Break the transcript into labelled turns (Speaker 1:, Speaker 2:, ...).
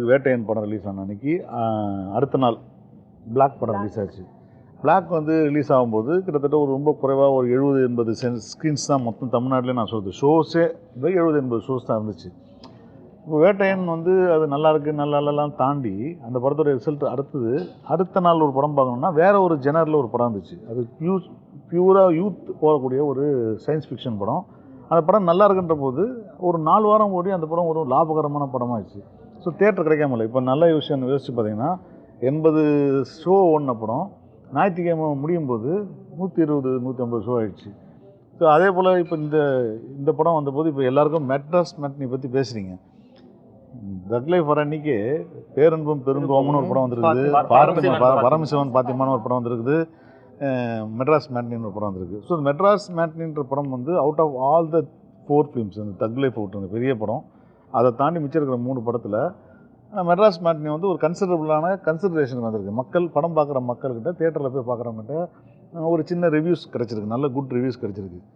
Speaker 1: வேட்டையன் படம் ரிலீஸ் ஆன அன்றைக்கி அடுத்த நாள் பிளாக் படம் ரிலீஸ் ஆச்சு. பிளாக் வந்து ரிலீஸ் ஆகும்போது கிட்டத்தட்ட ஒரு ரொம்ப குறைவாக ஒரு 70-80 ஸ்க்ரீன்ஸ் தான் மொத்தம் தமிழ்நாட்டிலே நான் சொல்கிறது. ஷோஸே 70-80 ஷோஸ் தான் இருந்துச்சு. இப்போ வேட்டையன் வந்து அது நல்லா இருக்குது நல்லா இல்லைலாம் தாண்டி அந்த படத்தோட ரிசல்ட் அடுத்த நாள் ஒரு படம் பார்க்கணுன்னா வேறு ஒரு ஜெனரில் ஒரு படம் இருந்துச்சு. அது பியூராக யூத் போகக்கூடிய ஒரு சயின்ஸ் ஃபிக்ஷன் படம். அந்த படம் நல்லா இருக்குன்ற போது ஒரு 4 வாரம் ஓடி அந்த படம் ஒரு லாபகரமான படமாகிடுச்சு. ஸோ தியேட்டர் கிடைக்காம இல்லை. இப்போ நல்ல விஷயம் யோசிச்சு பார்த்தீங்கன்னா 80 ஷோ ஓடின படம் ஞாயிற்றுக்கிழமை முடியும் போது 120-150 ஷோ ஆகிடுச்சு. ஸோ அதே போல் இப்போ இந்த படம் வந்தபோது இப்போ எல்லாருக்கும் மெட்ராஸ் மேட்னி பற்றி பேசுகிறீங்க. தக் லைஃப் வர அன்றைக்கி பேரன்பும் பெருங்கோமன்னு ஒரு படம் வந்துருக்குது, பரமசிவன் பாத்தியமான ஒரு படம் வந்துருக்குது, மெட்ராஸ் மேட்னின்னு ஒரு படம் வந்திருக்கு. ஸோ மெட்ராஸ் மேட்னின்ற படம் வந்து out of all the 4 films அந்த தக் லைஃப் விட்டுருங்க பெரிய படம், அதை தாண்டி மிச்சம் இருக்கிற 3 படத்தில் மெட்ராஸ் மேட்னி வந்து ஒரு கன்சிடரேஷனுக்கு வந்திருக்கு. மக்கள் படம் பார்க்குற மக்கள்கிட்ட தியேட்டரில் போய் பார்க்குறவங்ககிட்ட ஒரு சின்ன ரிவ்யூஸ் கிடச்சிருக்கு, நல்ல குட் ரிவ்யூஸ் கிடச்சிருக்கு.